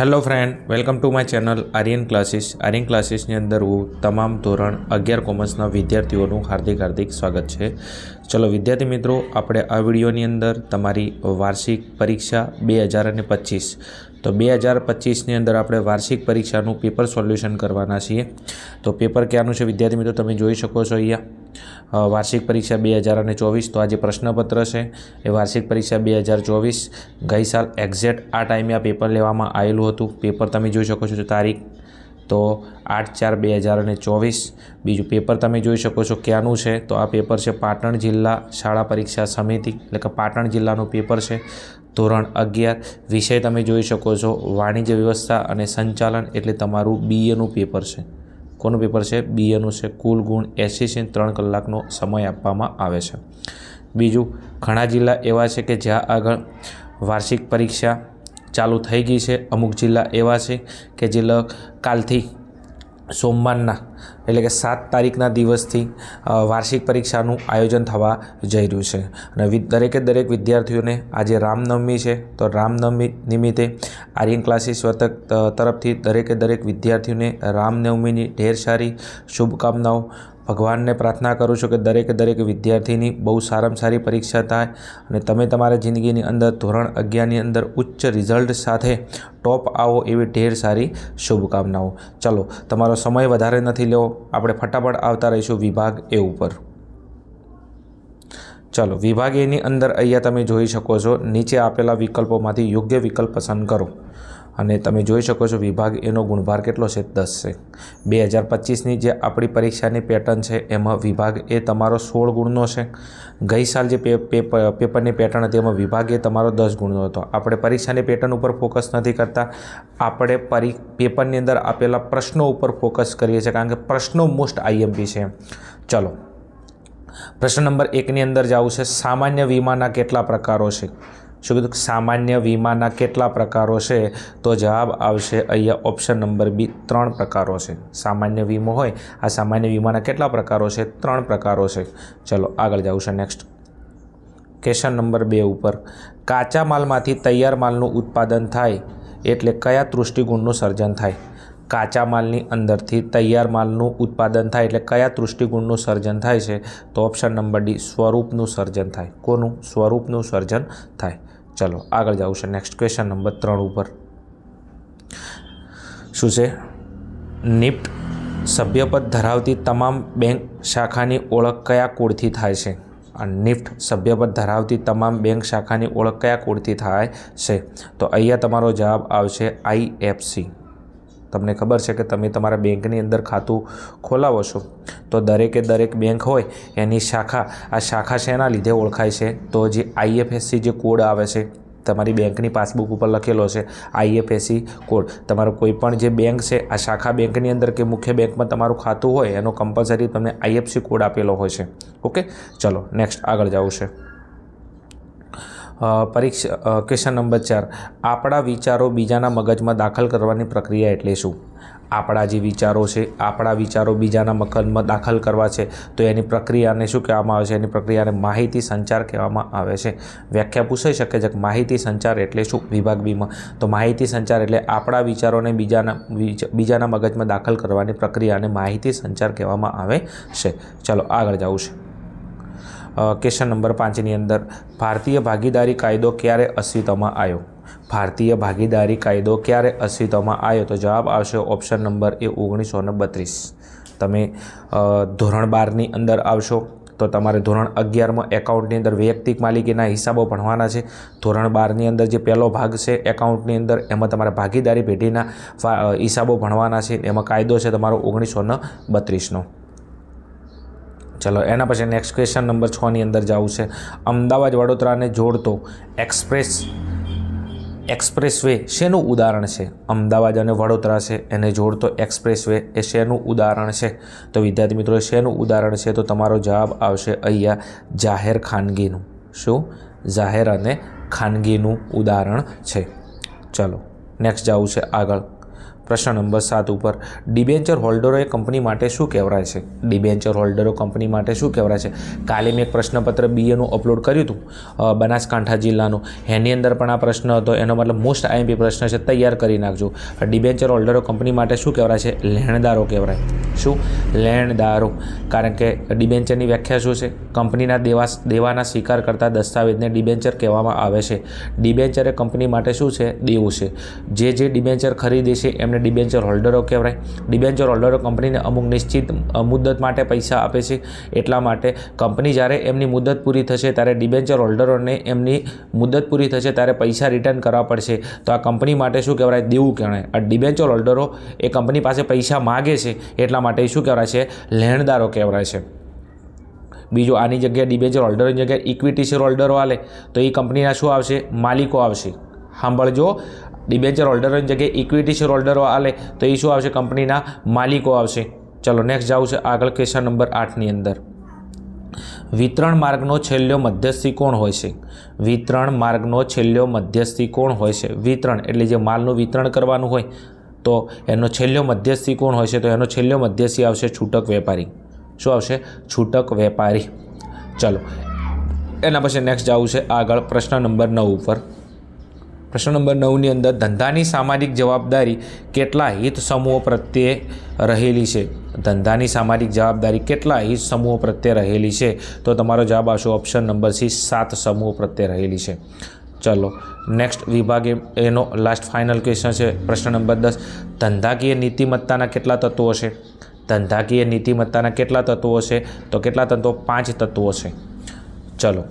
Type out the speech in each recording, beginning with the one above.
Hello friend, welcome to my channel Aryan classes. Aryan ક્લાસીસની અંદર હું તમામ ધોરણ 11 કોમર્સના વિદ્યાર્થીઓનું હાર્દિક સ્વાગત છે. ચલો વિદ્યાર્થી મિત્રો, આપણે આ વિડીયોની અંદર તમારી વાર્ષિક પરીક્ષા 2025 તો 2025ની અંદર આપણે વાર્ષિક પરીક્ષાનું પેપર સોલ્યુશન કરવાના છીએ. તો પેપર ક્યાંનું છે વિદ્યાર્થી મિત્રો તમે જોઈ શકો છો અહીંયા વાર્ષિક પરીક્ષા 2024. તો આ જે પ્રશ્નપત્ર છે એ વાર્ષિક પરીક્ષા 2024 ગઈ સાલ એક્ઝેક્ટ આ ટાઈમે આ પેપર લેવામાં આવેલું હતું. પેપર તમે જોઈ શકો છો તારીખ તો 8/4/2024. બીજું પેપર તમે જોઈ શકો છો ક્યાંનું છે તો આ પેપર છે પાટણ જિલ્લા શાળા પરીક્ષા સમિતિ, એટલે કે પાટણ જિલ્લાનું પેપર છે. ધોરણ 11 વિષય તમે જોઈ શકો છો વાણિજ્ય વ્યવસ્થા અને સંચાલન, એટલે તમારું BAનું પેપર છે. કોનું પેપર છે? BAનું છે. કુલ ગુણ 80 છે. 3 કલાકનો સમય આપવામાં આવે છે. બીજું, ઘણા જિલ્લા એવા છે કે જ્યાં આગળ વાર્ષિક પરીક્ષા ચાલુ થઈ ગઈ છે. અમુક જિલ્લા એવા છે કે જે કાલથી સોમવારના એટલે કે 7 તારીખના દિવસથી વાર્ષિક પરીક્ષાનું આયોજન થવા જઈ રહ્યું છે. અને દરેક વિદ્યાર્થીઓને આજે રામનવમી છે, તો રામનવમી નિમિત્તે આર્યન ક્લાસીસ તરફથી દરેક વિદ્યાર્થીઓને રામનવમીની ઢેર સારી શુભકામનાઓ. ભગવાનને પ્રાર્થના કરું છું કે દરેક વિદ્યાર્થીની બહુ સારામાં સારી પરીક્ષા થાય અને તમે તમારા જિંદગીની અંદર ધોરણ 11ની અંદર ઉચ્ચ રિઝલ્ટ સાથે ટોપ આવો એવી ઢેર સારી શુભકામનાઓ. ચલો તમારો સમય વધારે નથી લેવો, આપણે ફટાફટ આવતા રહીશું વિભાગ એ ઉપર. ચલો વિભાગ એની અંદર અહીંયા તમે જોઈ શકો છો નીચે આપેલા વિકલ્પોમાંથી યોગ્ય વિકલ્પ પસંદ કરો અને તમે જોઈ શકો છો વિભાગ એનો ગુણભાર કેટલો છે? 10 છે. 2025ની જે આપણી પરીક્ષાની પેટર્ન છે એમાં વિભાગ એ તમારો 16 ગુણનો છે. ગઈ સાલ જે પેપરની પેટર્ન હતી એમાં વિભાગ એ તમારો 10 ગુણનો હતો. આપણે પરીક્ષાની પેટર્ન ઉપર ફોકસ નથી કરતા, આપણે પેપરની અંદર આપેલા પ્રશ્નો ઉપર ફોકસ કરીએ છીએ, કારણ કે પ્રશ્નો મોસ્ટ IMP છે. ચલો પ્રશ્ન નંબર 1ની અંદર જવું છે. સામાન્ય વીમાના કેટલા પ્રકારો છે? શું કીધું? સામાન્ય વીમાના કેટલા પ્રકારો છે? તો જવાબ આવશે અહીંયા ઓપ્શન નંબર B, 3 પ્રકારો છે. સામાન્ય વીમો હોય, આ સામાન્ય વીમાના કેટલા પ્રકારો છે? 3 પ્રકારો છે. ચલો આગળ જવું છે. નેક્સ્ટ ક્વેશ્ચન નંબર 2 ઉપર, કાચા માલમાંથી તૈયાર માલનું ઉત્પાદન થાય એટલે કયા દૃષ્ટિગુણનું સર્જન થાય? કાચા માલની અંદરથી તૈયાર માલનું ઉત્પાદન થાય એટલે કયા દૃષ્ટિગુણનું સર્જન થાય છે? તો ઓપ્શન નંબર D, સ્વરૂપનું સર્જન થાય. કોનું? સ્વરૂપનું સર્જન થાય. ચલો આગળ જવું છે. નેક્સ્ટ ક્વેશ્ચન નંબર 3 ઉપર શું છે? નિફ્ટ સભ્યપદ ધરાવતી તમામ બેંક શાખાની ઓળખ કયા કોડથી થાય છે? નિફ્ટ સભ્યપદ ધરાવતી તમામ બેંક શાખાની ઓળખ કયા કોડથી થાય છે? તો અહીંયા તમારો જવાબ આવશે IFSC. તમને ખબર છે કે તમે તમારા બેંકની અંદર ખાતું ખોલાવો છો તો દરેક બેંક હોય એની શાખા, આ શાખા શેના લીધે ઓળખાય છે? તો જે IFSC જે કોડ આવે છે તમારી બેંકની પાસબુક ઉપર લખેલો છે IFSC કોડ. તમારો કોઈ પણ જે બેંક છે, આ શાખા બેંકની અંદર કે મુખ્ય બેંકમાં તમારું ખાતું હોય એનો કમ્પલસરી તમને IFSC કોડ આપેલો હોય છે. ઓકે, ચલો નેક્સ્ટ આગળ જવું છે. ક્વેશ્ચન નંબર 4, આપણા વિચારો બીજાના મગજમાં દાખલ કરવાની પ્રક્રિયા એટલે શું? આપણા જે વિચારો છે, આપણા વિચારો બીજાના મગજમાં દાખલ કરવા છે તો એની પ્રક્રિયાને શું કહેવામાં આવે છે? એની પ્રક્રિયાને માહિતી સંચાર કહેવામાં આવે છે. વ્યાખ્યા પૂછાઈ શકે છે કે માહિતી સંચાર એટલે શું વિભાગ બીમાં? તો માહિતી સંચાર એટલે આપણા વિચારોને બીજાના મગજમાં દાખલ કરવાની પ્રક્રિયાને માહિતી સંચાર કહેવામાં આવે છે. ચલો આગળ જવું છે. ક્વેશ્ચન નંબર 5ની અંદર, ભારતીય ભાગીદારી કાયદો ક્યારે અસ્તિત્વમાં આવ્યો? ભારતીય ભાગીદારી કાયદો ક્યારે અસ્તિત્વમાં આવ્યો? તો જવાબ આવશે ઓપ્શન નંબર A, 1932. તમે ધોરણ 12ની અંદર આવશો તો તમારે ધોરણ 11માં એકાઉન્ટની અંદર વૈયક્તિક માલિકીના હિસાબો ભણવાના છે. ધોરણ 12ની અંદર જે પહેલો ભાગ છે એકાઉન્ટની અંદર એમાં તમારે ભાગીદારી પેઢીના હિસાબો ભણવાના છે. એમાં કાયદો છે તમારો 1932નો. ચલો એના પછી નેક્સ્ટ ક્વેશ્ચન નંબર 6ની અંદર જવું છે. અમદાવાદ વડોદરાને જોડતો એક્સપ્રેસવે શેનું ઉદાહરણ છે? અમદાવાદ અને વડોદરા છે એને જોડતો એક્સપ્રેસવે એ શેનું ઉદાહરણ છે? તો વિદ્યાર્થી મિત્રો શેનું ઉદાહરણ છે? તો તમારો જવાબ આવશે અહીંયા જાહેર ખાનગીનું. શું? જાહેર અને ખાનગીનું ઉદાહરણ છે. ચલો નેક્સ્ટ જવું છે આગળ. પ્રશ્ન નંબર 7 ઉપર ડિબેન્ચર હોલ્ડરોએ કંપની માટે શું કહેવાય છે? ડિબેન્ચર હોલ્ડરો કંપની માટે શું કહેવાય છે? કાલે મેં એક પ્રશ્નપત્ર બીએનું અપલોડ કર્યું હતું બનાસકાંઠા જિલ્લાનું, એની અંદર પણ આ પ્રશ્ન હતો. એનો મતલબ મોસ્ટ આઈએમપી પ્રશ્ન છે, તૈયાર કરી નાખજો. ડિબેન્ચર હોલ્ડરો કંપની માટે શું કહેવાય છે? લેણદારો કહેવાય. શું? લેણદારો. કારણ કે ડિબેન્ચરની વ્યાખ્યા શું છે? કંપનીના દેવાના સ્વીકાર કરતા દસ્તાવેજને ડિબેન્ચર કહેવામાં આવે છે. ડિબેન્ચર એ કંપની માટે શું છે? દેવું છે. જે ડિબેન્ચર ખરીદે છે એમને ડિબેન્ચર હોલ્ડરો કહેવાય. ડિબેન્ચર હોલ્ડરો કંપનીને અમુક નિશ્ચિત મુદ્દત માટે પૈસા આપે છે. એટલા માટે કંપની જ્યારે એમની મુદ્દત પૂરી થશે ત્યારે ડિબેન્ચર હોલ્ડરોને એમની મુદ્દત પૂરી થશે ત્યારે પૈસા રિટર્ન કરવા પડશે. તો આ કંપની માટે શું કહેવાય? દેવું કહેવાય. આ ડિબેન્ચર હોલ્ડરો એ કંપની પાસે પૈસા માગે છે એટલા માટે શું કહેવાય છે? લેણદારો કહેવાય છે. બીજું, આની જગ્યાએ ડિબેન્ચર હોલ્ડરોની જગ્યાએ ઇક્વિટી શેર હોલ્ડરો આલે તો એ કંપનીના શું આવશે? માલિકો આવશે. સાંભળજો, ડિબેન્ચર હોલ્ડરોની જગ્યાએ ઇક્વિટી શેર હોલ્ડરો આલે તો એ શું આવશે? કંપનીના માલિકો આવશે. ચલો નેક્સ્ટ જવું છે આગળ ક્વેશ્ચન નંબર 8ની અંદર. વિતરણ માર્ગનો છેલ્લો મધ્યસ્થી કોણ હોય છે? વિતરણ માર્ગનો છેલ્લો મધ્યસ્થી કોણ હોય છે? વિતરણ એટલે જે માલનું વિતરણ કરવાનું હોય તો એનો છેલ્લો મધ્યસ્થી કોણ હોય છે? તો એનો છેલ્લો મધ્યસ્થી આવશે છૂટક વેપારી. શું આવશે? છૂટક વેપારી. ચલો એના પછી નેક્સ્ટ જવું છે આગળ પ્રશ્ન નંબર 9 ઉપર. પ્રશ્ન નંબર 9ની અંદર ધંધાની સામાજિક જવાબદારી કેટલા હિત સમૂહો પ્રત્યે રહેલી છે? ધંધાની સામાજિક જવાબદારી કેટલા હિત સમૂહો પ્રત્યે રહેલી છે? તો તમારો જવાબ આવશે ઓપ્શન નંબર સી, 7 સમૂહો પ્રત્યે રહેલી છે. ચલો નેક્સ્ટ વિભાગ એનો લાસ્ટ ફાઇનલ ક્વેશ્ચન છે પ્રશ્ન નંબર 10. ધંધાકીય નીતિમત્તાના કેટલા તત્વો છે? ધંધાકીય નીતિમત્તાના કેટલા તત્વો છે? તો કેટલા તત્વો? 5 તત્વો છે. ચલો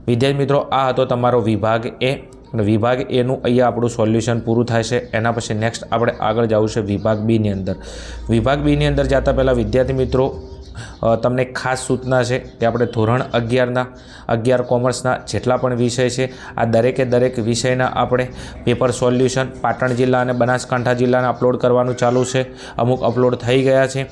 વિદ્યાર્થી મિત્રો, આ હતો તમારો વિભાગ એ. વિભાગ એનું અહીંયા આપણું સોલ્યુશન પૂરું થાય છે. એના પછી નેક્સ્ટ આપણે આગળ જવું છે વિભાગ બીની અંદર. વિભાગ બીની અંદર જતા પહેલાં વિદ્યાર્થી મિત્રો તમને ખાસ સૂચના છે કે આપણે ધોરણ 11 કોમર્સના જેટલા પણ વિષય છે આ દરેક વિષયના આપણે પેપર સોલ્યુશન પાટણ જિલ્લા અને બનાસકાંઠા જિલ્લાના અપલોડ કરવાનું ચાલુ છે. અમુક અપલોડ થઈ ગયા છે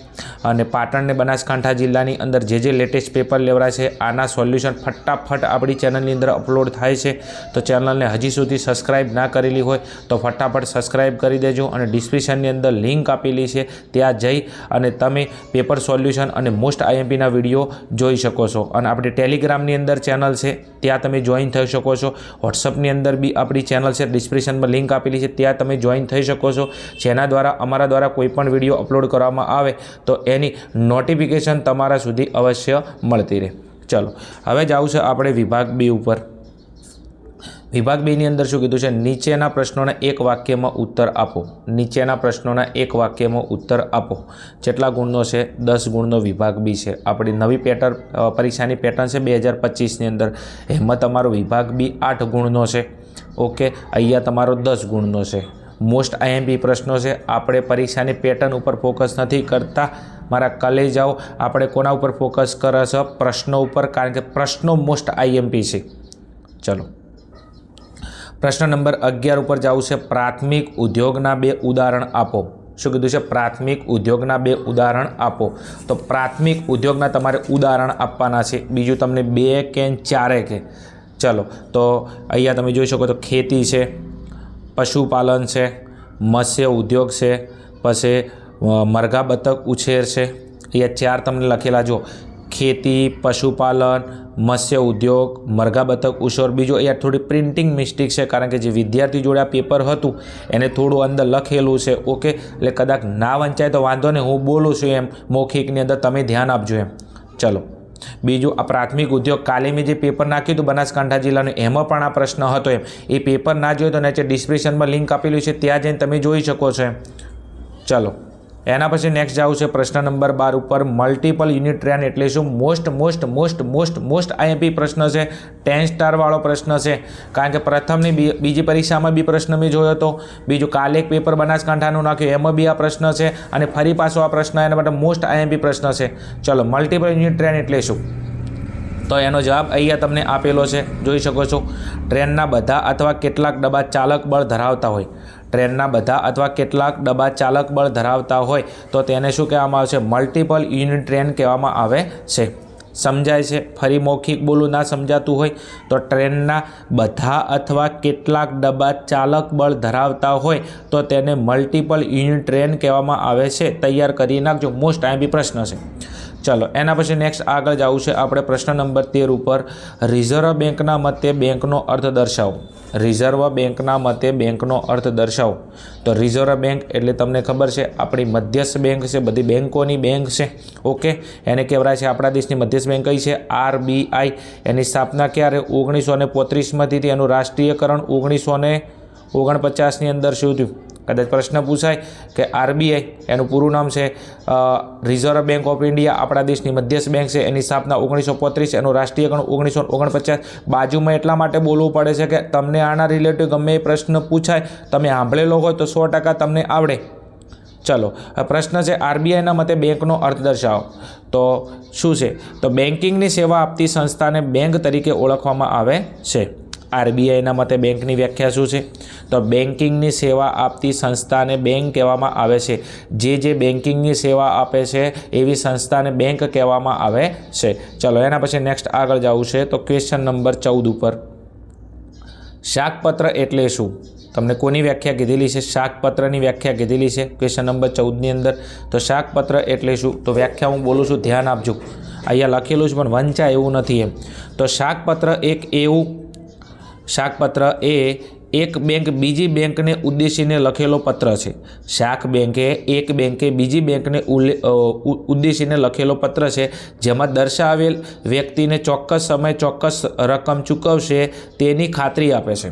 અને પાટણ અને બનાસકાંઠા જિલ્લાની અંદર જે લેટેસ્ટ પેપર લેવડાય છે આના સોલ્યુશન ફટાફટ આપણી ચેનલની અંદર અપલોડ થાય છે. તો ચેનલને હજી સુધી સબસ્ક્રાઈબ ના કરેલી હોય તો ફટાફટ સબસ્ક્રાઈબ કરી દેજો અને ડિસ્ક્રિપ્શનની અંદર લિંક આપેલી છે ત્યાં જઈ અને તમે પેપર સોલ્યુશન અને મોસ્ટ આઈએમપીના વિડીયો જોઈ શકો છો. અને આપણી ટેલિગ્રામની અંદર ચેનલ છે ત્યાં તમે જોઈન થઈ શકો છો. વોટ્સઅપની અંદર બી આપણી ચેનલ છે, ડિસ્ક્રિપ્શનમાં લિંક આપેલી છે ત્યાં તમે જોઈન થઈ શકો છો. જેના દ્વારા અમારા દ્વારા કોઈ પણ વિડીયો અપલોડ કરવામાં આવે તો એની નોટિફિકેશન તમારા સુધી અવશ્ય મળતી રહે. ચલો હવે જાવું છે આપણે વિભાગ બી ઉપર. વિભાગ બીની અંદર શું કીધું છે? નીચેના પ્રશ્નોના એક વાક્યમાં ઉત્તર આપો. નીચેના પ્રશ્નોના એક વાક્યમાં ઉત્તર આપો. કેટલા ગુણનો છે? 10 ગુણનો વિભાગ બી છે. આપણી નવી પરીક્ષાની પેટર્ન છે 2025ની અંદર. એમાં તમારો વિભાગ બી 8 ગુણનો છે. ઓકે, અહીંયા તમારો 10 ગુણનો છે. મોસ્ટ આઈએમપી પ્રશ્નો છે. આપણે પરીક્ષાની પેટર્ન ઉપર ફોકસ નથી કરતા મારા કલેજાઓ. આપણે કોના ઉપર ફોકસ કરે છે? પ્રશ્નો ઉપર, કારણ કે પ્રશ્નો મોસ્ટ આઈએમપી છે. ચલો પ્રશ્ન નંબર 11 ઉપર જવું છે. પ્રાથમિક ઉદ્યોગના 2 ઉદાહરણ આપો. શું કીધું છે? પ્રાથમિક ઉદ્યોગના 2 ઉદાહરણ આપો. તો પ્રાથમિક ઉદ્યોગના તમારે ઉદાહરણ આપવાના છે. બીજું તમને 2 કે 4 કે. ચલો તો અહીંયા તમે જોઈ શકો તો ખેતી છે, પશુપાલન છે, મત્સ્ય ઉદ્યોગ છે, પછી મરઘા બતક ઉછેર છે. અહીંયા 4 તમને લખેલા જો: ખેતી, પશુપાલન, મત્સ્ય ઉદ્યોગ, મરઘા બતક ઉછેર. બીજું અહીંયા થોડી પ્રિન્ટિંગ મિસ્ટેક છે કારણ કે જે વિદ્યાર્થી જોડે આ પેપર હતું એને થોડું અંદર લખેલું છે. ઓકે, એટલે કદાચ ના વંચાય તો વાંધો નહીં, હું બોલું છું એમ મૌખિકની અંદર, તમે ધ્યાન આપજો એમ. ચલો બીજું, આ પ્રાથમિક ઉદ્યોગ કાલે મેં જે પેપર નાખ્યું હતું બનાસકાંઠા જિલ્લાનું એમાં પણ આ પ્રશ્ન હતો એમ. એ પેપર ના જોયો તો નીચે ડિસ્ક્રિપ્શનમાં લિંક આપેલું છે ત્યાં જઈને તમે જોઈ શકો છો એમ. ચલો એના પછી નેક્સ્ટ જવું છે પ્રશ્ન નંબર 12 ઉપર. મલ્ટિપલ યુનિટ ટ્રેન એટલે શું? મોસ્ટ આઈએમપી પ્રશ્ન છે. 10 સ્ટાર વાળો પ્રશ્ન છે કારણ કે પ્રથમની બીજી પરીક્ષામાં બી પ્રશ્ન મેં જોયો હતો. બીજું કાલે એક પેપર બનાસકાંઠાનું નાખ્યું એમાં બી આ પ્રશ્ન છે અને ફરી પાછો આ પ્રશ્ન એના માટે મોસ્ટ આઈએમપી પ્રશ્ન છે. ચલો મલ્ટિપલ યુનિટ ટ્રેન એટલે શું? તો એનો જવાબ અહીંયા તમને આપેલો છે, જોઈ શકો છો. ટ્રેનના બધા અથવા કેટલાક ડબ્બા ચાલક બળ ધરાવતા હોય. ટ્રેનના બધા અથવા કેટલાક ડબ્બા ચાલક બળ ધરાવતા હોય તો તેને શું કહેવામાં આવે છે? મલ્ટિપલ યુનિટ ટ્રેન કહેવામાં આવે છે. समझाय छे? फरी मौखिक बोलूं ना समजातुं होय तो ट्रेनना बधा अथवा केटलाक डब्बा चालक बळ धरावता होय तो तेने मल्टिपल यूनिट ट्रेन कहेवामां आवे छे। तैयार करी नाखजो, मोस्ट आईएमपी प्रश्न छे। चलो एना पछी नेक्स्ट आगळ जावुं छे आपणे प्रश्न नंबर 13 पर। रिजर्व बेंकना मते बेंकनो अर्थ दर्शावो। रिजर्व बेंकना मते बेंकनो अर्थ दर्शावो। तो रिजर्व बेंक एटले तमने खबर छे आपणी मध्यस्थ बेंक छे, बधी बेंकोनी बेंक छे। ओके, एने कहेवाय छे आपणा देशनी मध्यस्थ बेंक कई छे? RBI। एनी स्थापना क्यारे? 1935 मां थी। एनुं राष्ट्रीयकरण 1949 ની અંદર शुं थयुं? कदाच प्रश्न पूछाय कि RBI एनु पूरुं नाम है रिजर्व बैंक ऑफ इंडिया, अपना देशनी मध्यस्थ बैंक है, एनी स्थापना 1935, एनु राष्ट्रीयकरण 1949। बाजू में एटला माटे बोलवुं पड़े छे कि तमने आना रिलेटिव गमे प्रश्न पूछाय तमे सांभळेलो होय तो 100% तमने आवडे। चलो प्रश्न है RBI ना मते बेंकनो अर्थ दर्शावो। तो शुं छे? तो बेंकिंगनी सेवा आपती संस्थाने बेंक तरीके ओळखवामां आवे छे। RBI ना मते बेंकनी व्याख्या शुं छे? तो बेंकिंगनी सेवा आपती संस्थाने बेंक कहेवामां आवे छे। जे बेंकिंगनी सेवा आपे छे एवी संस्थाने बेंक कहेवामां आवे छे। चलो एना पछी नेक्स्ट आगळ जावुं छे तो क्वेश्चन नंबर 14 पर। शाकपत्र एटले शुं? तमने कोनी व्याख्या कीधेली छे? शाकपत्रनी व्याख्या कीधेली छे क्वेश्चन नंबर 14 ની અંદર। तो शाकपत्र एटले शुं? तो व्याख्या हूँ बोलूँ छूं, ध्यान आपजो। अहींया लखेलुं छे पण वंचाय एवुं नथी एम। तो शाकपत्र शाकपत्र एक बैंक बीजी बैंक ने उद्देशीने लखेलो पत्र है। शाक बेंके एक बेंके बीजी बैंक ने उद्देशीने लखेलो पत्र है, जेमां दर्शावेल व्यक्ति ने चौक्कस समय चौक्कस रकम चूकवशे तेनी खातरी आपे छे।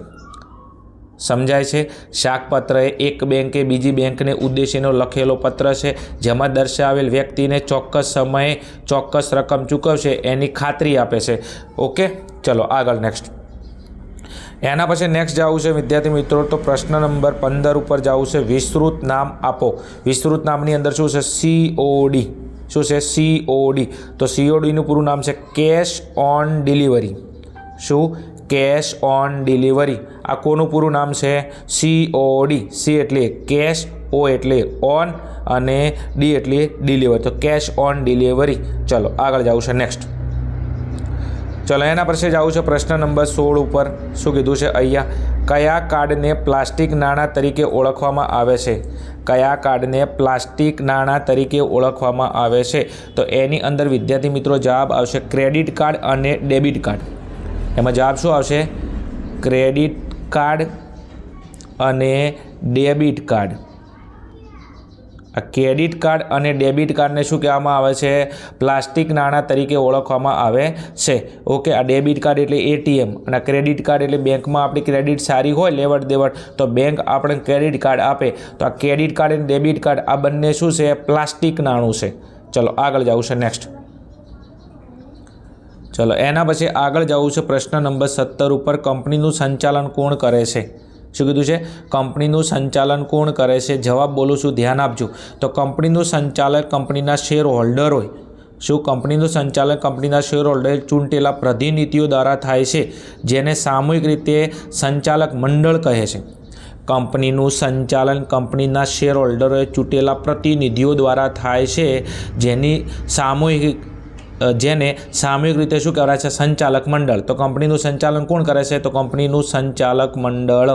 समझाय छे? शाकपत्र एक बेंके बीजी बैंक ने उद्देशीने लखेलो पत्र है, जेमां दर्शावेल व्यक्ति ने चौक्कस समय चौक्कस रकम चूकवशे एनी खातरी आपे छे। ओके, चलो आगळ नेक्स्ट। एना पछी नेक्स्ट जावुं छे विद्यार्थी मित्रों तो प्रश्न नंबर 15 पर जावुं छे। विस्तृत नाम आपो। विस्तृत नामनी अंदर शुं छे? COD। शुं छे? COD। तो COD नुं पूरुं नाम छे कैश ऑन डिलिवरी। शुं? Cash on delivery. आ कोनुं पूरुं नाम छे? COD। C एटले कैश, O एटले ऑन अने D एटले डिलिवर। तो कैश ऑन डिलिवरी। चलो आगळ जावुं छे नेक्स्ट। चलो एना पर जाऊँ छे प्रश्न नंबर 16 पर। शुं कीधुं छे अहींया? कया कार्डने प्लास्टिक नाणां तरीके ओळखवामां आवे छे? कया कार्डने प्लास्टिक नाणां तरीके ओळखवामां आवे छे? तो एनी अंदर विद्यार्थी मित्रों जवाब आवशे क्रेडिट कार्ड अने डेबिट कार्ड। एमां जवाब शुं आवशे? क्रेडिट कार्ड अने डेबिट कार्ड। आ क्रेडिट कार्ड अने डेबिट कार्ड ने शुं कहेवामां आवे छे? प्लास्टिक नाणां तरीके ओळखवामां आवे छे। ओके, आ डेबिट कार्ड एटले ATM अने क्रेडिट कार्ड एटले बेंकमां आपणी क्रेडिट सारी होय लेवड देवड तो बेंक आपणे क्रेडिट कार्ड आपे। तो आ क्रेडिट कार्ड अने डेबिट कार्ड आ बंने शुं छे? प्लास्टिक नाणुं छे। चलो आगळ जावुं छे नेक्स्ट। चलो एना पछी आगळ जावुं छे प्रश्न नंबर 17 पर। कंपनीनुं संचालन कोण करे छे? शुं कीधुं छे? कंपनीनुं संचालन कोण करे छे? जवाब बोलूं छुं, ध्यान आपजो। तो कंपनीनुं संचालक कंपनीना शेर होल्डर होय। शुं? कंपनीनुं संचालक कंपनीना शेर होल्डर चूंटेला प्रतिनिधिओ द्वारा थाय छे, जेने सामूहिक रीते संचालक मंडळ कहे छे। कंपनीनुं संचालन कंपनीना शेर होल्डरोए चूंटेला प्रतिनिधिओ द्वारा थाय छे, जेने सामूहिक रीते शुं कहेवाय छे? संचालक मंडळ। तो कंपनीनुं संचालन कोण करे छे? तो कंपनीनुं संचालक मंडळ।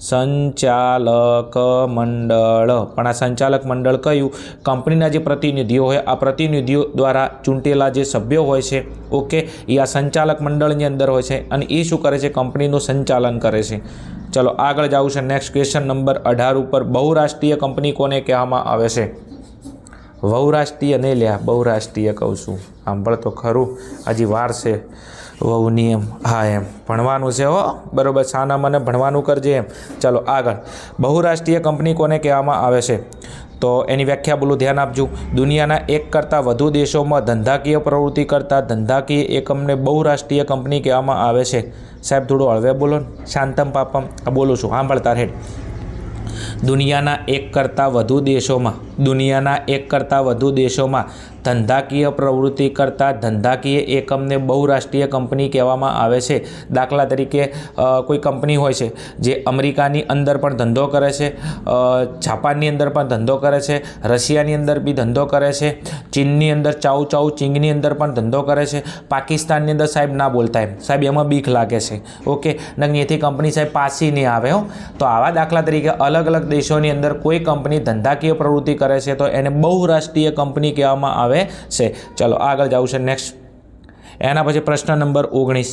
संचालक मंडळ। पण आ संचालक मंडळ कयुं? कंपनीना जे प्रतिनिधिओ होय आ प्रतिनिधिओ द्वारा चूंटेला जे सभ्यो होय छे, ओके, ए आ संचालक मंडळनी अंदर होय छे अने ए शुं करे छे? कंपनीनुं संचालन करे छे। चलो आगळ जावुं छे नेक्स्ट क्वेश्चन नंबर 18 पर। बहुराष्ट्रीय कंपनी कोने कहेवामां आवे छे? बहुराष्ट्रीय नहीं लिया, बहुराष्ट्रीय कहूँ छूँ। सांभळ तो खरूं, हजी वार छे वहुनी एम। हाँ एम भणवानुं छे हो, बरोबर। साना मने भणवानुं करजे एम। चलो आगळ। बहुराष्ट्रीय कंपनी कोने कहेवामां आवे छे? तो एनी व्याख्या बोलो, ध्यान आपजो। दुनियाना एक करता वधु देशों में धंधाकीय प्रवृत्ति करता धंधाकीय एकमने बहुराष्ट्रीय कंपनी कहेवामां आवे छे। साहेब थोड़ो हळवे बोलो, शांतम पापम। आ बोलो छुं, सांभळता हेड। दुनियाना एक करता वधु देशों में દુનિયાના એક કરતાં વધુ દેશોમાં ધંધાકીય પ્રવૃત્તિ કરતા ધંધાકીય એકમને બહુરાષ્ટ્રીય કંપની કહેવામાં આવે છે. દાખલા તરીકે કોઈ કંપની હોય છે જે અમેરિકાની અંદર પણ ધંધો કરે છે, જાપાનની અંદર પણ ધંધો કરે છે, રશિયાની અંદર બી ધંધો કરે છે, ચીનની અંદર ચાઉ ચીંગની અંદર પણ ધંધો કરે છે, પાકિસ્તાનની અંદર સાહેબ ના બોલતા એમ સાહેબ એમાં બીક લાગે છે. ઓકે, અહીંયાથી કંપની સાહેબ પાછી નહીં આવે હો. તો આવા દાખલા તરીકે અલગ અલગ દેશોની અંદર કોઈ કંપની ધંધાકીય પ્રવૃત્તિ કરે છે તો એને બહુરાષ્ટ્રીય કંપની કહેવામાં આવે છે. ચલો આગળ જાવું છે નેક્સ્ટ. એના પછી પ્રશ્ન નંબર 19,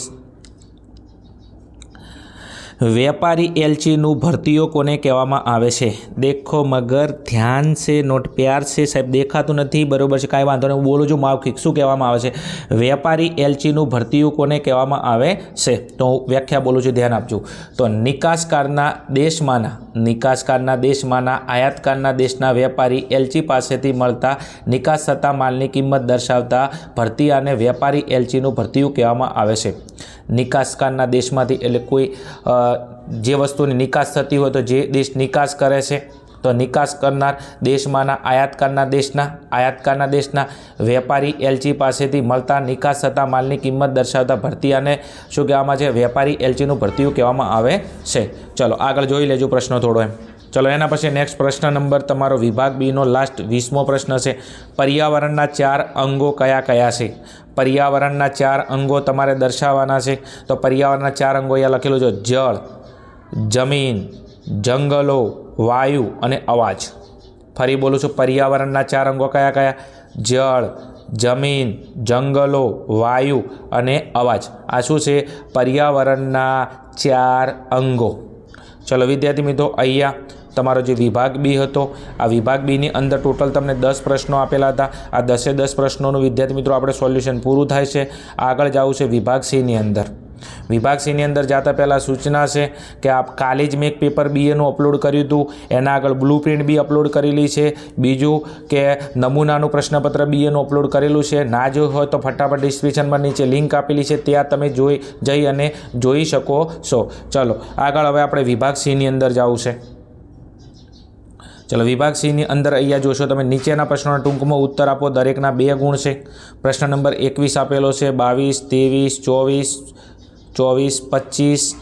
व्यापारी एलचीनु भरतीओ कोने कहेवामां आवे छे? देखो मगर ध्यान से नोट, प्यार से साहेब देखातुं नथी बरोबर छे, कांई वांधो नहीं, बोलो जो मौखिक शुं कहेवामां आवे छे? व्यापारी एलचीनु भरतीओ कोने कहेवामां आवे छे? तो व्याख्या बोलूं छुं, ध्यान आपजो. तो निकासकारना देशमांना आयातकारना देशना वेपारी एलची पासेथी मळता निकास थता मालनी किंमत दर्शावता भरतीआने व्यापारी एलचीनु भरतीओ कहेवामां आवे छे. निकासकारना देशमांथी एटले कोई जे वस्तुनी निकास थती होय तो जे देश निकास करे छे तो निकास करनार देशमांना आयातकारना देशना वेपारी एलची पासेथी मळता निकास थता मालनी किंमत दर्शावता भरतीआने शुं कहेवामां छे? वेपारी एलचीनु भरतीओ कहेवामां आवे छे. चलो आगळ जोई लेजो प्रश्न थोड़ो एम. चलो एना पछी नेक्स्ट प्रश्न नंबर तमारो विभाग बी नो लास्ट 20मो प्रश्न छे. पर्यावरणना 4 अंगो कया कया छे? पर्यावरणना 4 अंगो तमारे दर्शाववाना छे. तो पर्यावरणना 4 अंगो अहींया लखेलुं छे, जल, जमीन, जंगलो, वायु अने अवाज. फरी बोलूं छुं, पर्यावरणना 4 अंगो कया कया? जल, जमीन, जंगलो, वायु अने अवाज. आ शुं छे? पर्यावरणना 4 अंगो. चलो विद्यार्थी मित्रों, अहींया तमारो जे विभाग बी हतो आ विभाग बी नी अंदर टोटल तमने 10 प्रश्नों आपेला हता. आ 10 प्रश्नों विद्यार्थी मित्रों आपणे सोल्यूशन पूरुं थाय छे. आगळ जावुं छे विभाग सी नी अंदर. विभाग सी नी अंदर जाता पहला सूचना है कि आप काले ज में एक पेपर बीए नु अपलोड कर्युं हतुं, एना आगळ ब्लूप्रिंट बी अपलोड करेली है. बीजू के नमूनानुं प्रश्नपत्र बीए नु अपलोड करेलुं छे. ना जोयुं होय तो फटाफट डिस्क्रिप्शन में नीचे लिंक आपेली है, त्यां तमे जई अने जोई शको छो. चलो आगळ हवे आपणे विभाग सी नी अंदर जावुं छे. चलो विभाग सी नी अंदर अहींया जोशो तमे नीचेना प्रश्नोना टूंकमां उत्तर आपो. दरेकना 2 गुण छे. प्रश्न नंबर 21 आपेलो छे, 22, 23, 24, 25,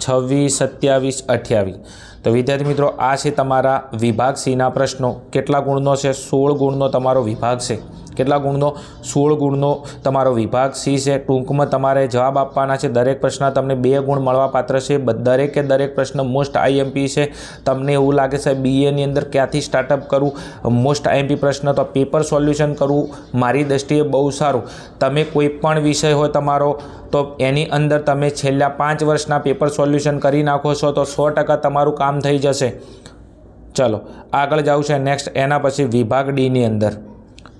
26, 27, 28. तो विद्यार्थी मित्रों आ छे तमारा विभाग सीना प्रश्नों. केटला गुणनो छे? 16 गुणनो तमारो विभाग छे. કેટલા ગુણનો? 16 ગુણનો તમારો વિભાગ સી છે. ટૂંકમાં તમારે જવાબ આપવાના છે. દરેક પ્રશ્ન તમને 2 ગુણ મળવા પાત્ર છે. દરેકે દરેક પ્રશ્ન મોસ્ટ આઈએમપી છે. તમને એવું લાગે છે બીએની અંદર ક્યાંથી સ્ટાર્ટઅપ કરવું, મોસ્ટ આઈએમપી પ્રશ્ન તો પેપર સોલ્યુશન કરવું મારી દૃષ્ટિએ બહુ સારું. તમે કોઈ પણ વિષય હોય તમારો તો એની અંદર તમે છેલ્લા 5 વર્ષના પેપર સોલ્યુશન કરી નાખો છો તો 100% તમારું કામ થઈ જશે. ચલો આગળ જાવું છે નેક્સ્ટ. એના પછી વિભાગ ડીની અંદર.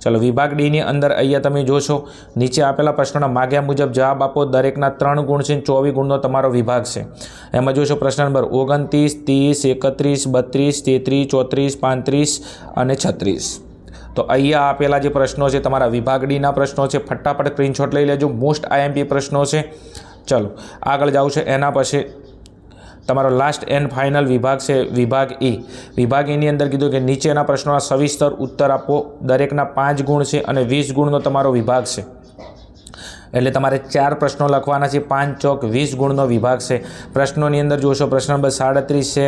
चलो विभाग डी ની અંદર અહીંયા તમે જોશો નીચે આપેલા પ્રશ્નોના માગ્યા મુજબ જવાબ આપો. દરેકના 3 ગુણ છે. 24 ગુણનો તમારો વિભાગ છે. એમાં જોશો પ્રશ્ન નંબર 29, 30, 31, 32, 33, 34, 35 અને 36. તો અહીંયા આપેલા જે પ્રશ્નો છે તમારા વિભાગ ડીના પ્રશ્નો છે. ફટાફટ સ્ક્રીનશોટ લઈ લેજો. મોસ્ટ આઈએમપી પ્રશ્નો છે. ચલો આગળ જાવું છે. એના પછી તમારો લાસ્ટ એન્ડ ફાઇનલ વિભાગ છે વિભાગ ई. વિભાગ ईની અંદર કીધું કે નીચેના પ્રશ્નોના સવિસ્તર ઉત્તર આપો. દરેકના 5 ગુણ છે અને 20 ગુણનો તમારો વિભાગ છે. એટલે તમારે 4 પ્રશ્નો લખવાના છે. 5 ચોક 20 ગુણનો વિભાગ છે. પ્રશ્નોની અંદર જોશો પ્રશ્ન નંબર 37 છે,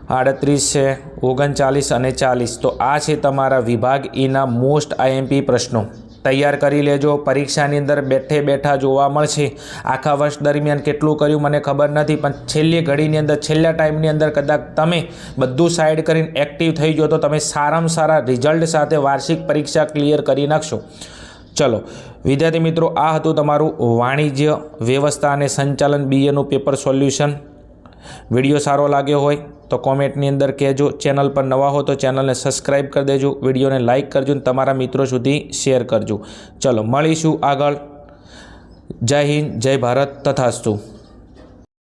38 છે, 39 અને 40. તો આ છે તમારા વિભાગ ઈના મોસ્ટ આઈએમપી પ્રશ્નો. તૈયાર કરી લેજો. પરીક્ષાની અંદર બેઠે બેઠા જોવા મળશે. આખા વર્ષ દરમિયાન કેટલું કર્યું મને ખબર નથી, પણ છેલ્લી ઘડીની અંદર છેલ્લા ટાઈમની અંદર કદાચ તમે બધું સાઈડ કરીને એક્ટિવ થઈ જાઓ તો તમે સારામાં સારા રિઝલ્ટ સાથે વાર્ષિક પરીક્ષા ક્લિયર કરી નાખશો. ચલો વિદ્યાર્થી મિત્રો, આ હતું તમારું વાણિજ્ય વ્યવસ્થા અને સંચાલન બીએનું પેપર સોલ્યુશન. વિડીયો સારો લાગ્યો હોય તો કોમેન્ટની અંદર કહેજો. ચેનલ પર નવા હો તો ચેનલને સબસ્ક્રાઈબ કરી દેજો. વિડીયોને લાઇક કરજો અને તમારા મિત્રો સુધી શેર કરજો. ચલો મળીશું આગળ. જય હિન્દ, જય ભારત, તથાસ્તુ.